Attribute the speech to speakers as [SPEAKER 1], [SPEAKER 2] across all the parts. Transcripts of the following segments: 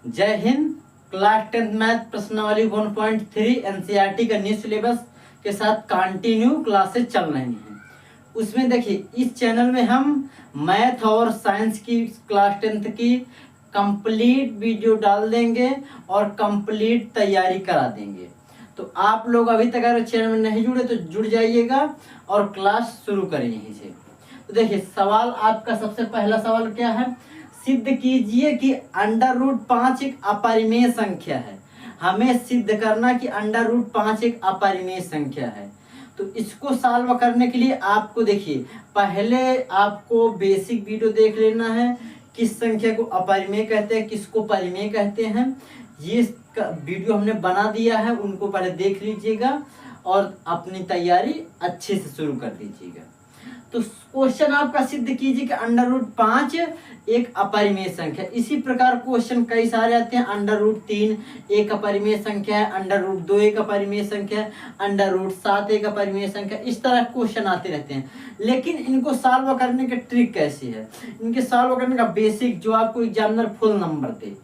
[SPEAKER 1] जय Hind. Class 10th math प्रश्नावली 1.3 NCERT का न्यू सिलेबस के साथ कंटिन्यू क्लासेस चल रही हैं। उसमें देखिए, इस चैनल में हम मैथ और साइंस की क्लास 10th की कंप्लीट वीडियो डाल देंगे और कंप्लीट तैयारी करा देंगे। तो आप लोग अभी तक अगर चैनल में नहीं जुड़े तो जुड़ जाइएगा और क्लास शुरू करें यहीं से। तो देखिए, सवाल आपका सबसे पहला सवाल क्या है? सिद्ध कीजिए कि √5 एक अपरिमेय संख्या है। हमें सिद्ध करना कि √5 एक अपरिमेय संख्या है। तो इसको सॉल्व करने के लिए आपको देखिए, पहले आपको बेसिक वीडियो देख लेना है, किस संख्या को अपरिमेय कहते हैं, किसको परिमेय कहते हैं। ये वीडियो हमने बना दिया है, उनको पहले देख लीजिएगा और अपनी तैयारी अच्छे से शुरू कर दीजिएगा। तो क्वेश्चन आपका सिद्ध कीजिए कि √5 एक अपरिमेय संख्या। इसी प्रकार क्वेश्चन कई सारे आते हैं। √3 एक अपरिमेय संख्या है, √2 एक अपरिमेय संख्या है, √7 एक अपरिमेय संख्या। इस तरह क्वेश्चन आते रहते हैं। लेकिन इनको सॉल्व करने की ट्रिक कैसी है? इनके सॉल्व करने का बेसिक जो आपको एग्जामिनर फुल नंबर दे,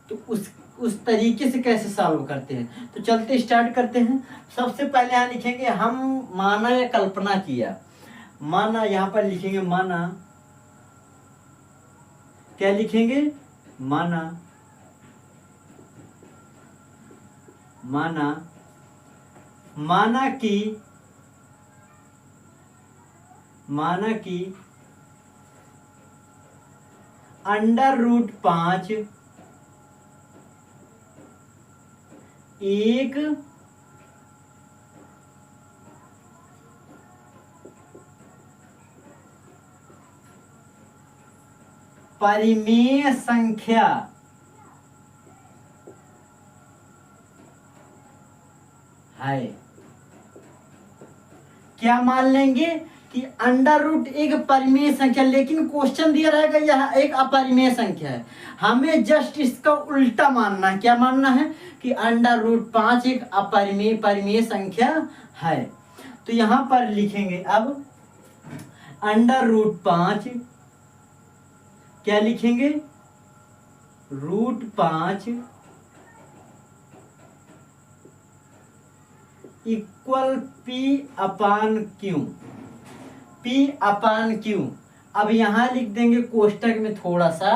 [SPEAKER 1] तो उस तरीके से कैसे सॉल्व करते हैं। तो चलते स्टार्ट करते हैं। सबसे पहले यहाँ लिखेंगे हम माना या कल्पना किया। माना, यहाँ पर लिखेंगे माना। क्या लिखेंगे? माना। माना माना कि √5 एक परिमेय संख्या है। क्या मान लेंगे कि √1 एक परिमेय संख्या, लेकिन क्वेश्चन दिया रहेगा यह एक अपरिमेय संख्या है। हमें जस्ट इसका उल्टा मानना है। क्या मानना है? कि √5 एक परिमेय संख्या है। तो यहां पर लिखेंगे अब √5, क्या लिखेंगे? √5 इक्वल P/Q। P/Q। अब यहां लिख देंगे कोष्टक में थोड़ा सा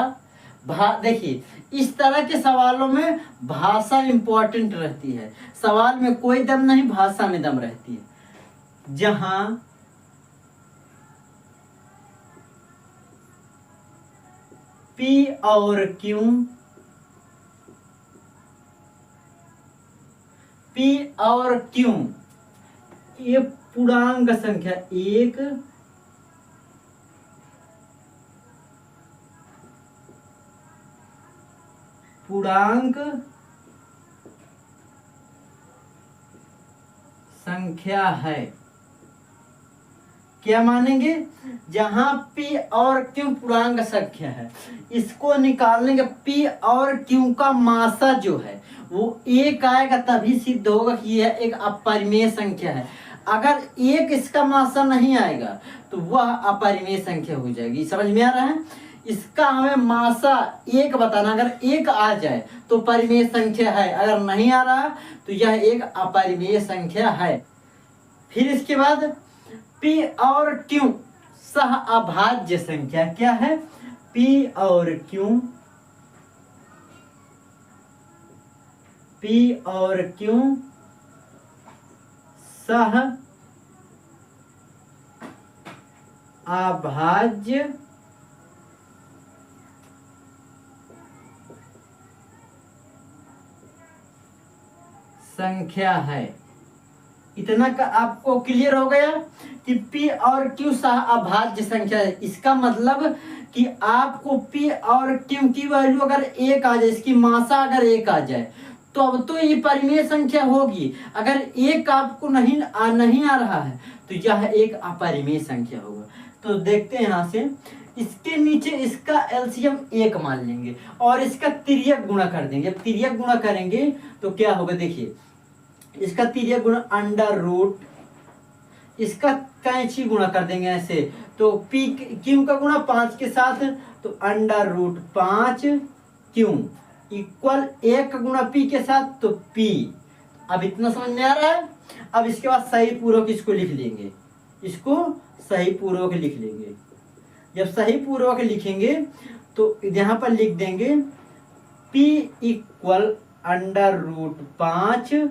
[SPEAKER 1] देखिए, इस तरह के सवालों में भाषा इंपॉर्टेंट रहती है। सवाल में कोई दम नहीं, भाषा में दम रहती है। जहां P और Q ये पूर्णांक संख्या, एक पूर्णांक संख्या है। क्या मानेंगे? जहां P और Q पूर्णांक संख्या है, इसको निकालने के P और Q का मासा जो है वो एक आएगा, तभी सिद्ध होगा कि यह एक अपरिमेय संख्या है। अगर एक इसका मासा नहीं आएगा तो वह अपरिमेय संख्या हो जाएगी। समझ में आ रहा है? इसका हमें मासा एक बताना। अगर एक आ जाए तो परिमेय संख्या है, अगर नहीं आ रहा तो यह एक अपरिमेय संख्या है। फिर इसके बाद P और Q सह अभाज्य संख्या। क्या है? P और Q सह अभाज्य संख्या है। इतना का आपको क्लियर हो गया कि P और Q सह अभाज्य संख्या है। इसका मतलब कि आपको P और Q की वैल्यू अगर एक आ जाए, इसकी मासा अगर एक आ जाए, तो अब तो ये परिमेय संख्या होगी। अगर एक आपको नहीं आ रहा है तो यह एक अपरिमेय संख्या होगा। तो देखते हैं यहां से, इसके नीचे इसका एलसीएम 1 मान लेंगे और इसका तिर्यक गुणा कर देंगे। जब तिर्यक गुणा करेंगे तो क्या होगा? देखिए, इसका तिर्यक गुणा √, इसका कैंची गुणा कर देंगे ऐसे, तो Q का गुणा 5 के साथ, तो √5 Q इक्वल 1 का गुणा p के साथ, तो p। अब इतना समझ में आ रहा है। अब इसके बाद सही पूर्वक इसको लिख लेंगे, इसको सही पूर्वक लिख लेंगे। जब सही पूर्वक लिखेंगे तो यहाँ पर लिख देंगे p इक्वल √5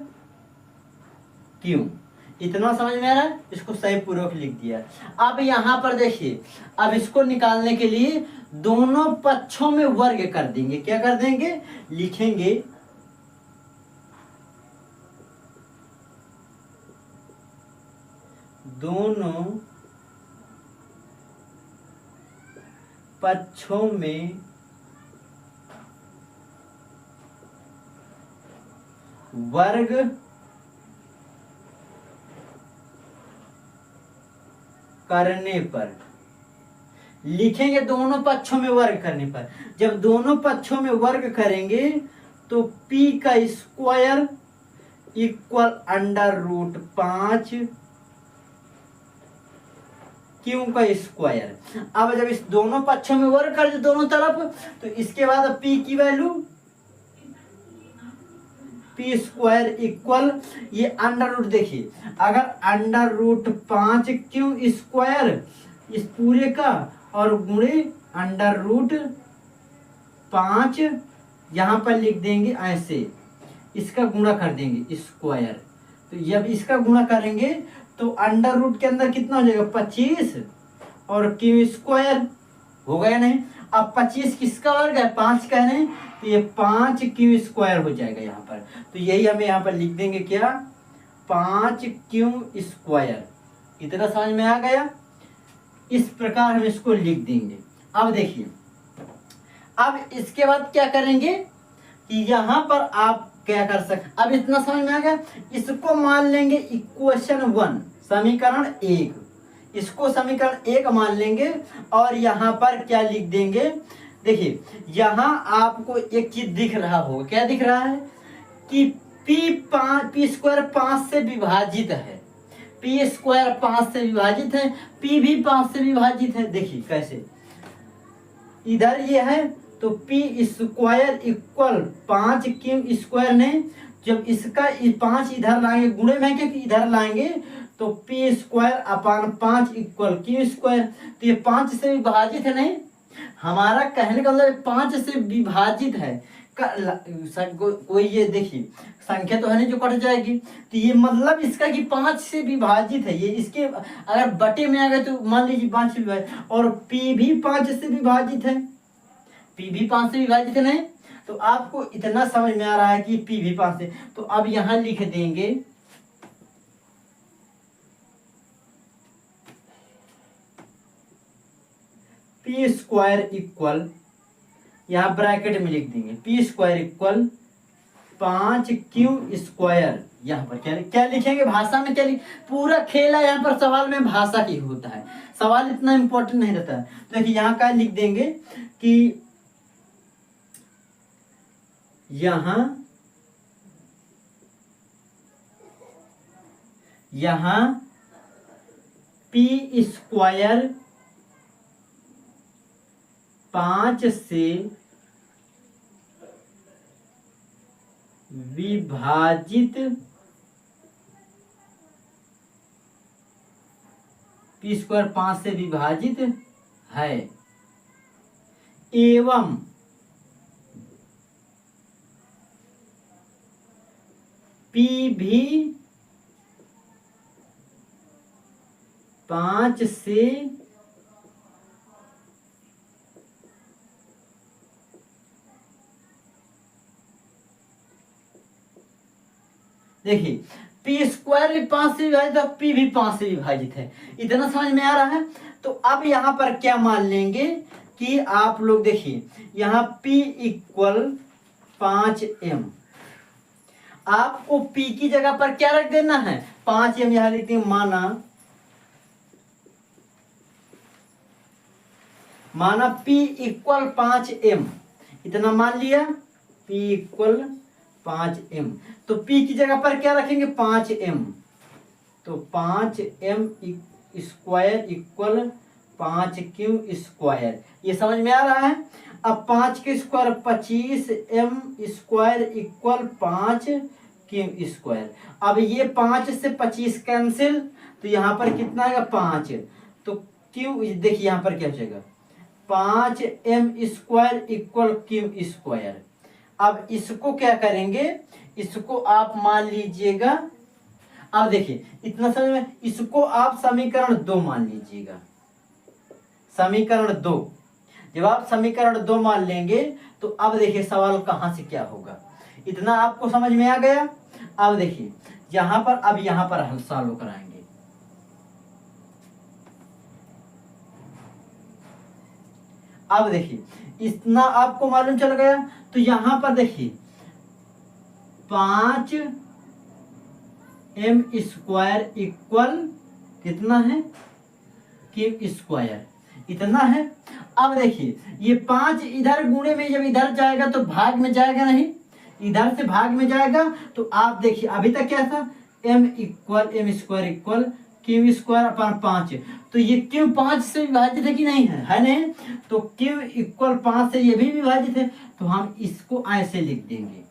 [SPEAKER 1] क्यों। इतना समझ में आ रहा है, इसको सही पूर्वक लिख दिया। अब यहाँ पर देखिए, अब इसको निकालने के लिए दोनों पक्षों में वर्ग कर देंगे। क्या कर देंगे, लिखेंगे दोनों पक्षों में वर्ग करने पर, लिखेंगे दोनों पक्षों में वर्ग करने पर। जब दोनों पक्षों में वर्ग करेंगे तो p का स्क्वायर इक्वल √5 क्यों का स्क्वायर। अब जब इस दोनों पक्षों में वर्ग कर दे दोनों तरफ, तो इसके बाद p की वैल्यू p स्क्वायर इक्वल ये √ देखिए, अगर √5 क्यों स्क्वायर इस पूरे का और गुणे √5 यहाँ पर लिख देंगे ऐसे, इसका गुणा कर देंगे स्क्वायर। तो जब इसका गुणा करेंगे तो √ के अंदर कितना हो जाएगा 25 और क्यू स्क्वायर हो गया नहीं। अब 25 किसका वर्ग है, 5 का है नहीं, तो ये 5 क्यू स्क्वायर हो जाएगा यहाँ पर। तो यही हमें यहाँ पर लिख देंगे क्या, 5 क्यू स्क्वायर। इतना समझ में आ गया। इस प्रकार हम इसको लिख देंगे। अब देखिए, अब इसके बाद क्या करेंगे कि यहाँ पर आप क्या कर सकते, अब इतना समझ में आ गया। इसको मान लेंगे इक्वेशन 1 समीकरण 1, इसको समीकरण 1 मान लेंगे और यहाँ पर क्या लिख देंगे। देखिए यहाँ आपको एक चीज दिख रहा होगा, क्या दिख रहा है कि p स्क्वायर 5 से विभाजित है, p स्क्वायर 5 से विभाजित है, p भी 5 से विभाजित है। देखिए कैसे, इधर ये है तो p square equal 5 Q square नहीं, जब इसका 5 इधर लाएंगे गुणे में क्योंकि इधर लाएंगे तो p square upon 5 equal Q square. तो ये 5 से विभाजित है नहीं, हमारा कहने का मतलब 5 से विभाजित है कोई ये देखिए संख्या तो है नहीं जो कट जाएगी, तो ये मतलब इसका कि 5 से विभाजित है। ये इसके अगर बटे में आ गए तो मान लीजिए 5 से विभाजित, और p भी 5 से विभाजित है, p भी 5 से विभाजित है नहीं। तो आपको इतना समझ में आ रहा है कि p भी 5 से, तो अब यहां लिख देंगे p स्क्वायर इक्वल, यहाँ ब्रैकेट में लिख देंगे p square equal 5 Q square. यहाँ पर क्या लिखेंगे, भाषा में क्या पूरा खेल है यहाँ पर, सवाल में भाषा की होता है, सवाल इतना इंपॉर्टेंट नहीं रहता है। तो देखिए यहाँ क्या लिख देंगे कि यहाँ p स्क्वायर 5 से विभाजित, p स्क्वायर 5 से विभाजित है एवं p भी 5 से देखिए p स्क्वायर भी 5 से विभाजित है, p भी 5 से विभाजित है। इतना समझ में आ रहा है। तो अब यहाँ पर क्या मान लेंगे कि आप लोग देखिए यहाँ p इक्वल 5m, आपको p की जगह पर क्या रख देना है 5m, यहाँ लिखते हैं माना p इक्वल 5m, इतना मान लिया p इक्वल 5m। तो p की जगह पर क्या रखेंगे 5m, तो 5m square equal 5 Q square. ये समझ में आ रहा है। अब 5 के square 25 m square equal 5 Q square. अब ये 5 से 25 कैंसिल, तो यहाँ पर कितना आएगा 5, तो क्यू देखिए यहाँ पर क्या हो जाएगा 5m square equal Q square. अब इसको क्या करेंगे, इसको आप मान लीजिएगा, अब देखिए इतना समझ में, इसको आप समीकरण 2 मान लीजिएगा, समीकरण 2। जब आप समीकरण 2 मान लेंगे तो अब देखिए सवाल कहां से क्या होगा, इतना आपको समझ में आ गया। अब देखिए यहां पर, अब यहां पर हम सॉल्व कराएंगे। अब देखिए इतना आपको मालूम चल गया, तो यहां पर देखिए 5m स्क्वायर इक्वल कितना है क्यू स्क्वायर, इतना है। अब देखिए ये 5 इधर गुणे में जब इधर जाएगा तो भाग में जाएगा नहीं, इधर से भाग में जाएगा, तो आप देखिए अभी तक क्या था m square equal Q square upon 5, तो ये क्यू 5 से विभाजित है कि नहीं है नहीं, तो क्यू इक्वल 5 से ये भी विभाजित है, तो हम इसको ऐसे लिख देंगे,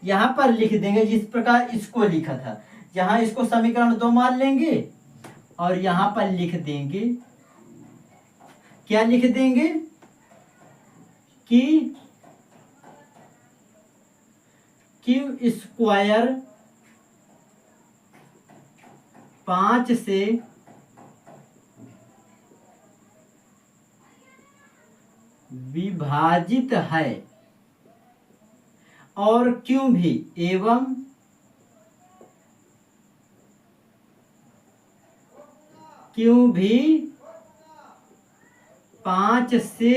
[SPEAKER 1] यहां पर लिख देंगे जिस प्रकार इसको लिखा था। यहां इसको समीकरण 2 मान लेंगे और यहां पर लिख देंगे, क्या लिख देंगे कि क्यू स्क्वायर 5 से विभाजित है और क्यों भी एवं क्यों भी 5 से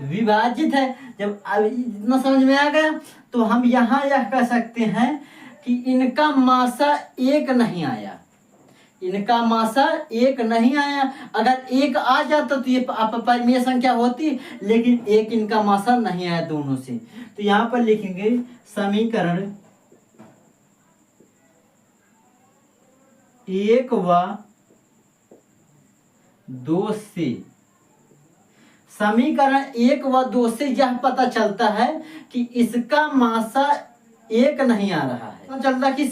[SPEAKER 1] विभाजित है। जब अब इतना समझ में आ गया तो हम यहां यह कह सकते हैं कि इनका मासा एक नहीं आया, इनका मासा एक नहीं आया। अगर एक आ जाता तो ये अपरिमेय संख्या होती, लेकिन एक इनका मासा नहीं आया दोनों से, तो यहां पर लिखेंगे समीकरण 1 व 2 से, समीकरण 1 व 2 से यह पता चलता है कि इसका मासा एक नहीं आ रहा है, पता चलता कि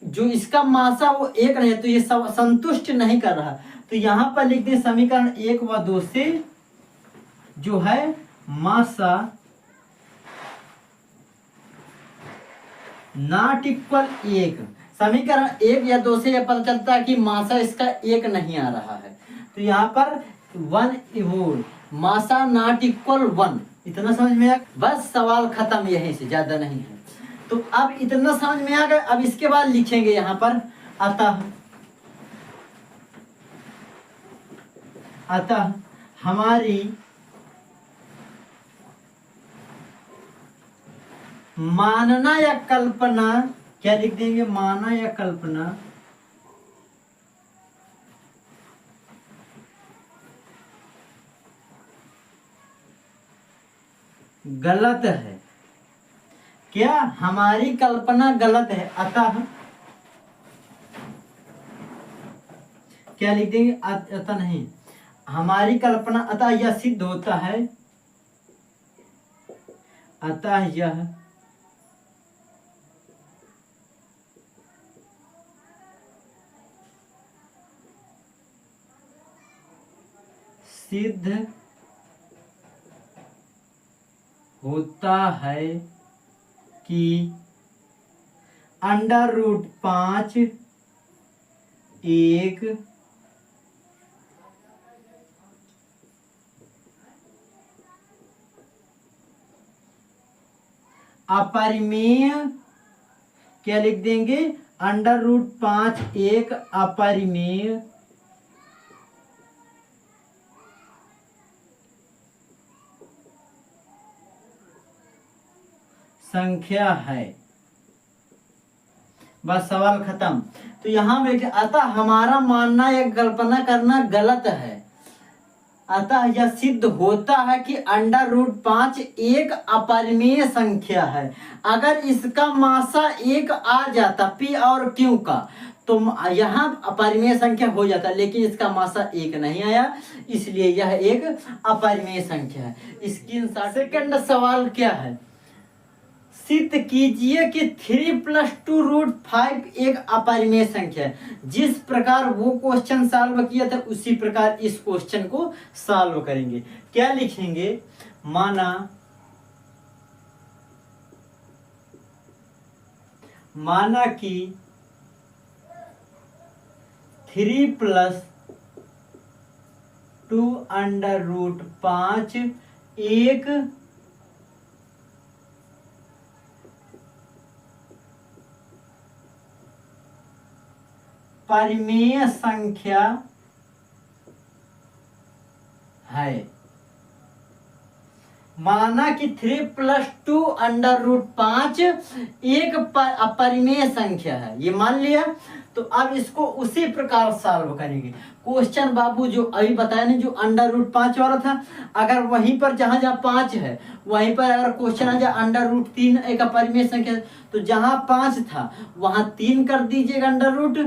[SPEAKER 1] जो इसका मासा वो एक नहीं है, तो ये संतुष्ट नहीं कर रहा। तो यहां पर लिख दें समीकरण 1 व 2 से जो है मासा नॉट इक्वल 1, समीकरण 1 या 2 से यह पता चलता है कि मासा इसका एक नहीं आ रहा है, तो यहाँ पर 1 मासा नॉट इक्वल 1, इतना समझ में आया। बस सवाल खत्म, यहीं से ज्यादा नहीं है। तो अब इतना समझ में आ गया। अब इसके बाद लिखेंगे यहां पर अतः हमारी मानना या कल्पना, क्या लिख देंगे, माना या कल्पना गलत है। क्या हमारी कल्पना गलत है, अतः क्या लिख देंगे, अतः नहीं, हमारी कल्पना, अतः यह सिद्ध होता है, अतः यह सिद्ध होता है कि √5 एक अपरिमेय, क्या लिख देंगे, √5 एक अपरिमेय संख्या है। बस सवाल खत्म। तो यहां में अतः हमारा मानना या कल्पना करना गलत है, अतः यह सिद्ध होता है कि अंडर रूट 5 एक अपरिमेय संख्या है। अगर इसका मासा एक आ जाता पी और क्यू का, तो यहाँ अपरिमेय संख्या हो जाता, लेकिन इसका मासा एक नहीं आया, इसलिए यह एक अपरिमेय संख्या है। इसकी सेकंड सवाल क्या है, सिद्ध कीजिए कि 3+2√5 एक अपरिमेय संख्या है। जिस प्रकार वो क्वेश्चन सॉल्व किया था उसी प्रकार इस क्वेश्चन को सॉल्व करेंगे। क्या लिखेंगे, माना कि 3+2√5 एक परिमेय संख्या है। माना कि 3+2√5 एक अपरिमेय संख्या है, ये मान लिया। तो अब इसको उसी प्रकार सॉल्व करेंगे। क्वेश्चन बाबू जो अभी बताया नहीं, जो √5 वाला था, अगर वहीं पर जहां जहां 5 है वहीं पर अगर क्वेश्चन आ जाए √3 एक अपरिमेय संख्या, तो जहां 5 था वहां 3 कर दीजिएगा under root,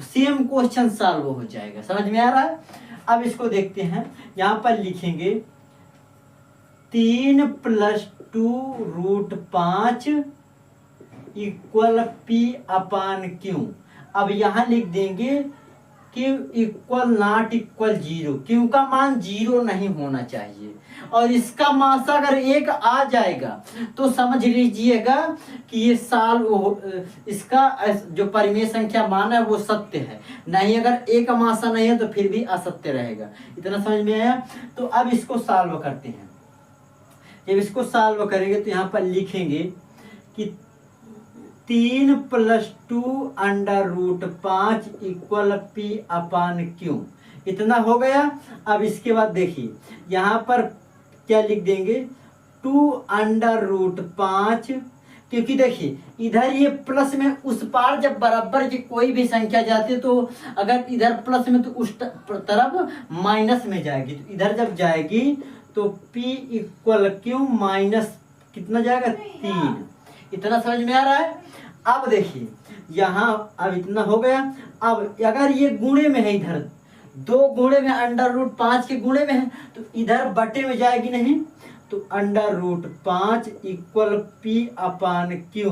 [SPEAKER 1] same question solve हो जाएगा। समझ में आ रहा है? अब इसको देखते हैं, यहां पर लिखेंगे 3+2√5 इक्वल P/Q। अब यहां लिख देंगे Q = 0। Q का मान 0 नहीं होना चाहिए, और इसका मासा अगर एक आ जाएगा तो समझ लीजिएगा कि ये इसका जो परिमेय संख्या मान है वो सत्य है। नहीं, अगर एक मासा नहीं है तो फिर भी असत्य रहेगा। इतना समझ में आया? तो अब इसको सॉल्व करते हैं। जब इसको सॉल्व करेंगे तो यहाँ पर लिखेंगे कि 3+2√5 इक्वल P/Q। इतना हो गया। अब इसके बाद देखिए यहाँ पर क्या लिख देंगे, 2√5, क्योंकि देखिए इधर ये प्लस में उस पार जब बराबर की कोई भी संख्या जाती है तो अगर इधर प्लस में तो उस तरफ माइनस में जाएगी, तो इधर जब जाएगी तो P/Q माइनस कितना जाएगा, 3। इतना समझ में आ रहा है? अब देखिए यहाँ अब इतना हो गया। अब अगर ये गुणे में है, इधर 2 गुणे में √5 के गुणे में है, तो इधर बटे में जाएगी नहीं, तो √5 इक्वल P/Q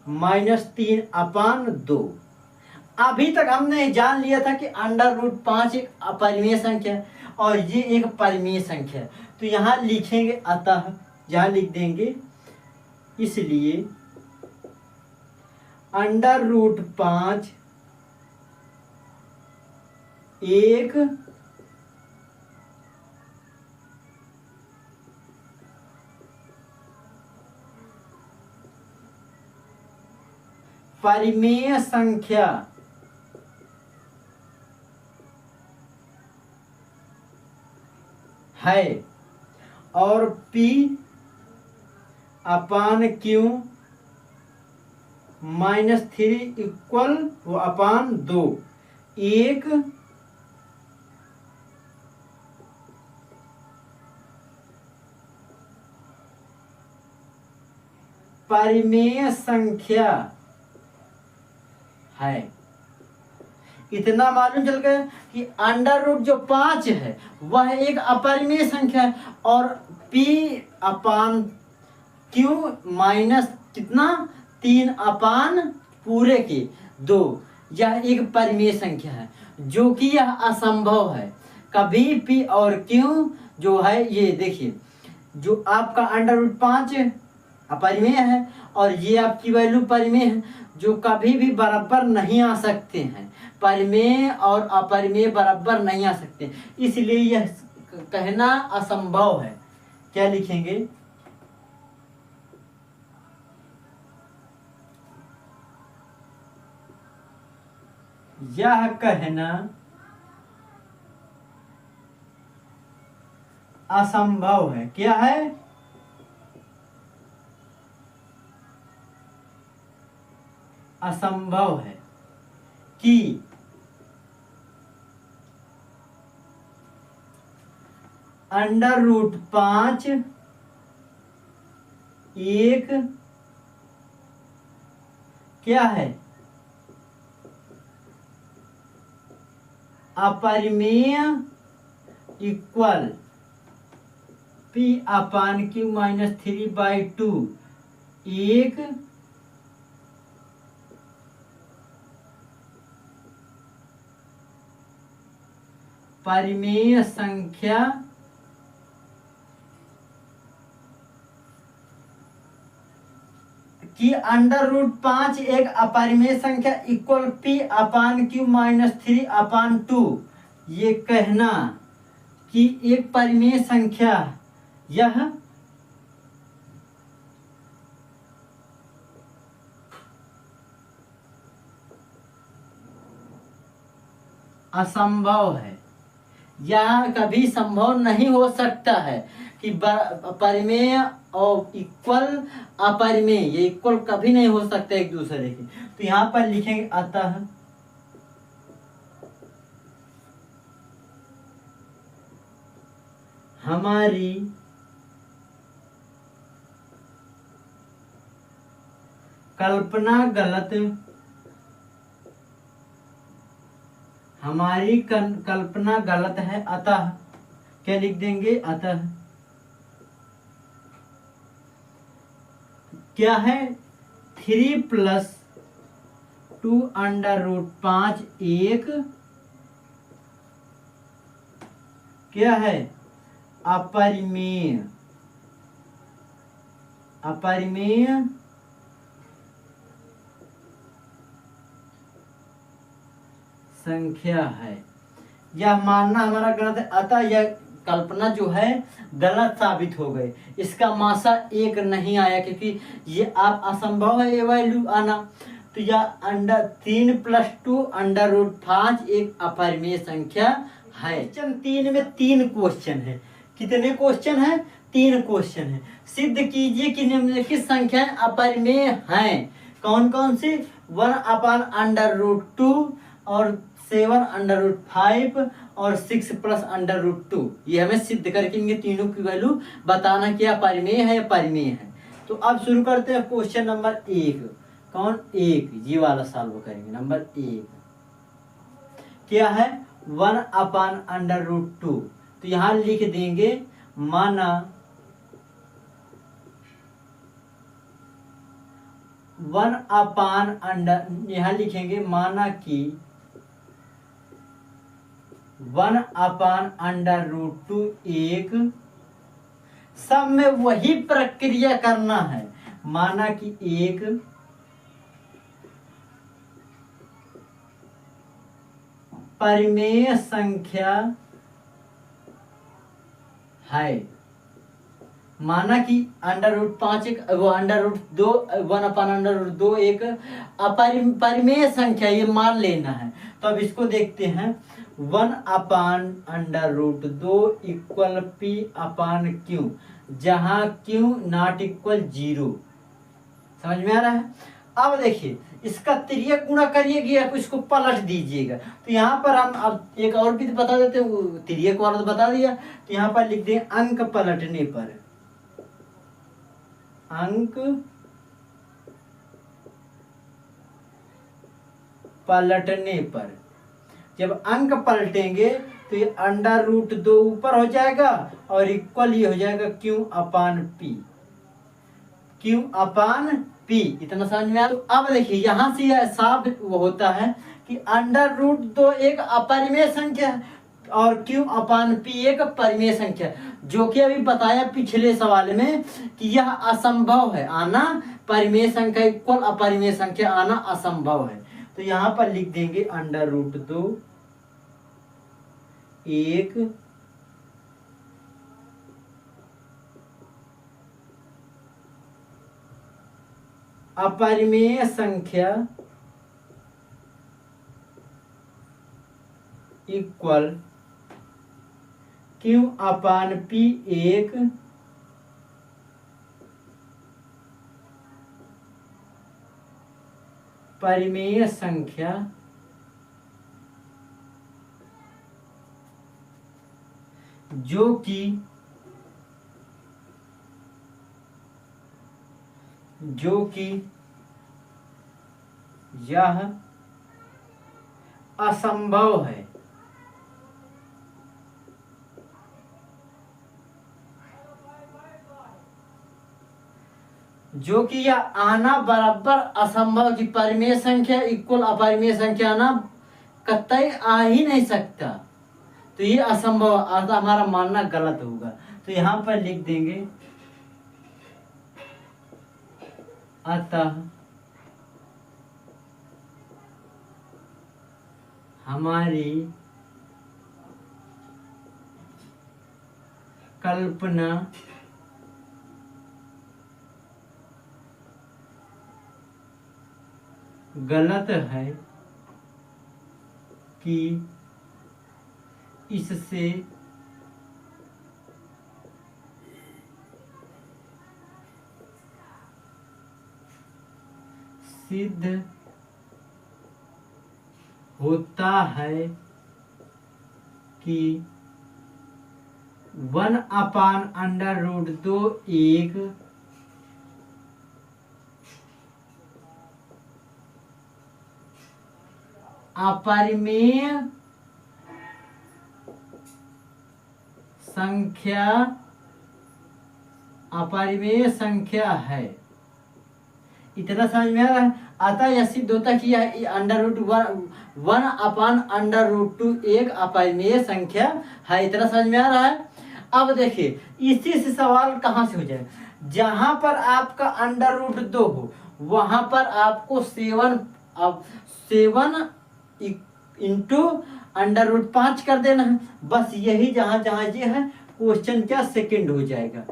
[SPEAKER 1] -3/2। अभी तक हमने जान लिया था कि √5 एक अपरिमेय संख्या है और ये एक परिमेय संख्या है। तो यहाँ लिखेंगे, अतः यहाँ लिख देंगे, इसलिए √5 एक परिमेय संख्या है और P/Q -3 इक्वल 2 एक परिमेय संख्या है। इतना मालूम चल गया कि √ जो 5 है वह एक अपरिमेय संख्या है और P/Q माइनस कितना, 3/2 यह एक परिमेय संख्या है, जो कि यह असंभव है। कभी P और Q जो है, ये देखिए जो आपका √5 अपरिमेय है और ये आपकी वैल्यू परिमेय है, जो कभी भी बराबर नहीं आ सकते हैं। परिमेय और अपरिमेय बराबर नहीं आ सकते, इसलिए यह कहना असंभव है। क्या लिखेंगे, यह कहना असंभव है। क्या है, असंभव है कि √5 एक क्या है, अपरिमेय इक्वल P/Q-3/2 एक परिमेय संख्या कि √5 एक अपरिमेय संख्या इक्वल P/Q-3/2। ये कहना कि एक परिमेय संख्या यह असंभव है, यह कभी संभव नहीं हो सकता है कि परिमेय और इक्वल अपरिमेय, ये इक्वल कभी नहीं हो सकता एक दूसरे के। तो यहाँ पर लिखेंगे अतः हमारी कल्पना गलत, हमारी कल्पना गलत है। अतः क्या लिख देंगे, अतः क्या है 3 + 2√5 एक क्या है, अपरिमेय संख्या है। यह मानना हमारा गलत है, अतः यह कल्पना जो है गलत साबित हो गई। इसका मासा एक नहीं आया क्योंकि ये आप असंभव है ये वैल्यू आना। तो यह 3 + 2√5 एक अपरिमेय संख्या है। क्वेश्चन 3 में 3 क्वेश्चन है। कितने क्वेश्चन है, 3 क्वेश्चन है। सिद्ध कीजिए कि निम्नलिखित संख्याएं अपरिमेय हैं। कौन कौन सी, 1/√2 और 7/5 और 6 + √2। ये हमें सिद्ध करके इनके तीनों की वैल्यू बताना कि अपरिमेय है या परिमेय है। तो अब शुरू करते हैं क्वेश्चन नंबर 1। कौन, 1 ये वाला सॉल्व करेंगे। नंबर 1 क्या है, 1/√2। तो यहाँ लिख देंगे माना 1/, यहाँ लिखेंगे माना कि 1/√2 एक, सब में वही प्रक्रिया करना है। माना कि एक परिमेय संख्या है। माना कि √5 एक, वो √2 1/√2 एक परिमेय संख्या, ये मान लेना है। तो अब इसको देखते हैं। 1/√2 इक्वल P/Q, जहां Q ≠ 0। समझ में आ रहा है। अब देखिए इसका तिर्यक गुणा करिएगा, इसको पलट दीजिएगा। तो यहाँ पर हम अब एक और भी बता देते हैं, तिर्यक वाला तो बता दिया। तो यहाँ पर लिख दें अंक पलटने पर, अंक पलटने पर जब अंक पलटेंगे तो ये √2 ऊपर हो जाएगा और इक्वल ये हो जाएगा Q/P, Q/P। इतना समझ में आया। तो अब देखिए यहाँ से यह साफ वो होता है कि √2 एक अपरिमेय संख्या है और Q/P एक परिमेय संख्या, जो कि अभी बताया पिछले सवाल में कि यह असंभव है आना, परिमेय संख्या इक्वल अपरिमेय संख्या आना असंभव है। तो यहाँ पर लिख देंगे √2 एक अपरिमेय संख्या इक्वल Q/P एक परिमेय संख्या जो कि यह असंभव है। जो कि यह आना बराबर असंभव की परिमेय संख्या इक्वल अपरिमेय संख्या आना कतई आ ही नहीं सकता, तो ये असंभव, हमारा मानना गलत होगा। तो यहां पर लिख देंगे अतः हमारी कल्पना गलत है कि इससे सिद्ध होता है कि 1/√2 एक अपरिमेय संख्या है। इतना समझ में आ रहा है। अतः यह सिद्ध होता कि यह √1/√2 एक अपरिमेय संख्या है। इतना समझ में आ रहा है। अब देखिए इसी से सवाल कहाँ से हो जाए, जहां पर आपका √2 हो वहां पर आपको 7 इंटू √5 कर देना है। बस यही जहां जहां ये है क्वेश्चन क्या सेकंड हो जाएगा।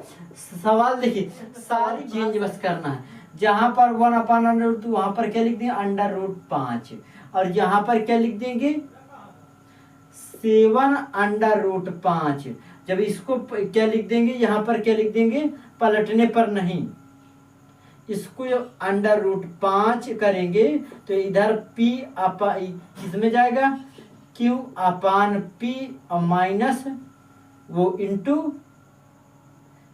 [SPEAKER 1] सवाल देखिए सारी चेंज बस करना है। जहां पर 1/√2 वहां पर क्या लिख देंगे √5 और यहाँ पर क्या लिख देंगे 7/5। जब इसको क्या लिख देंगे यहाँ पर क्या लिख देंगे पलटने पर नहीं, इसको √5 करेंगे तो इधर P किसमें जाएगा Q/P और माइनस वो इंटू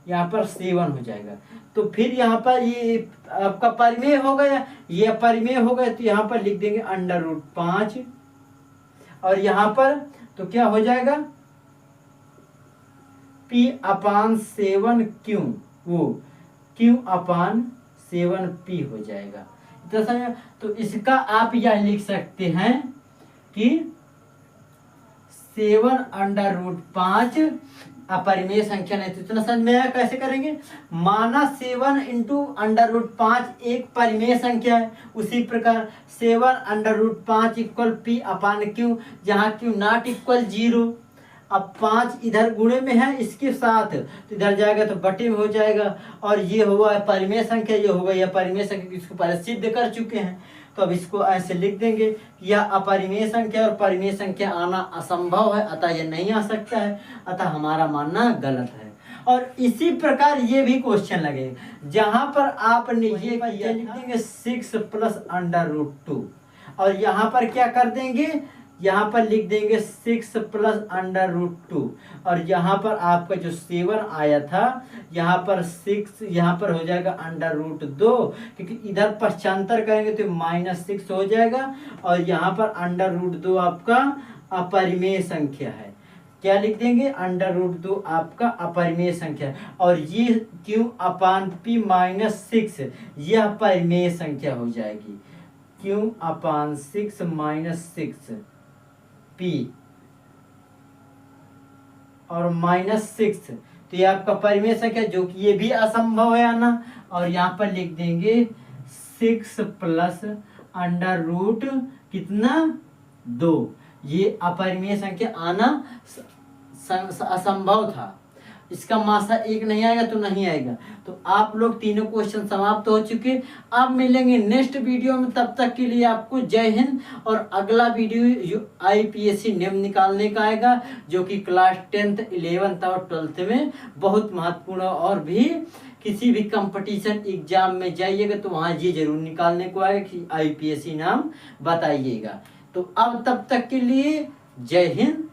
[SPEAKER 1] यहाँ पर 7 हो जाएगा। तो फिर यहाँ पर ये आपका परिमेय हो गया, ये परिमेय हो गया, तो यहाँ पर लिख देंगे √5 और यहाँ पर तो क्या हो जाएगा P/7 Q वो Q/7P हो जाएगा। तो इसका आप यह लिख सकते हैं कि 7/5 अपरिमेय संख्या नहीं। तो इतना समझ में आया कैसे करेंगे। माना 7 इंटू √5 एक परिमेय संख्या है, उसी प्रकार 7/5 इक्वल P/Q जहाँ Q नॉट इक्वल 0। अब 5 इधर गुणे में है इसके साथ, तो इधर जाएगा तो बटे में हो जाएगा। और ये हुआ परिमेय संख्या, ये होगा यह परिमेय संख्या, इसको पहले सिद्ध कर चुके हैं। तो अब इसको ऐसे लिख देंगे कि यह अपरिमेय संख्या और परिमेय संख्या आना असंभव है, अतः यह नहीं आ सकता है, अतः हमारा मानना गलत है। और इसी प्रकार ये भी क्वेश्चन लगेगा जहां पर आपने ये लिख देंगे 6 + √2 और यहाँ पर क्या कर देंगे, यहाँ पर लिख देंगे 6 + √2 और यहाँ पर आपका जो 7 आया था यहाँ पर 6 यहाँ पर हो जाएगा √2 क्योंकि इधर पक्षांतर करेंगे तो -6 हो जाएगा और यहाँ पर √2 आपका अपरिमेय संख्या है। क्या लिख देंगे √2 आपका अपरिमेय संख्या और ये Q/P -6 यह परिमेय संख्या हो जाएगी। Q/6 -6 P और -6 तो ये आपका परिमेय संख्या जो कि ये भी असंभव है आना। और यहाँ पर लिख देंगे 6 + कितना 2 ये अपरिमेय संख्या आना असंभव था। इसका मासा 1 नहीं आएगा तो नहीं आएगा। तो आप लोग तीनों क्वेश्चन समाप्त हो चुके। अब मिलेंगे नेक्स्ट वीडियो में, तब तक के लिए आपको जय हिंद। और अगला वीडियो IPSC नेम निकालने का आएगा जो कि क्लास 10th 11th और 12th में बहुत महत्वपूर्ण। और भी किसी भी कंपटीशन एग्जाम में जाइएगा तो वहाँ ये जरूर निकालने को आएगा कि IPSC नाम बताइएगा। तो अब तब तक के लिए जय हिंद।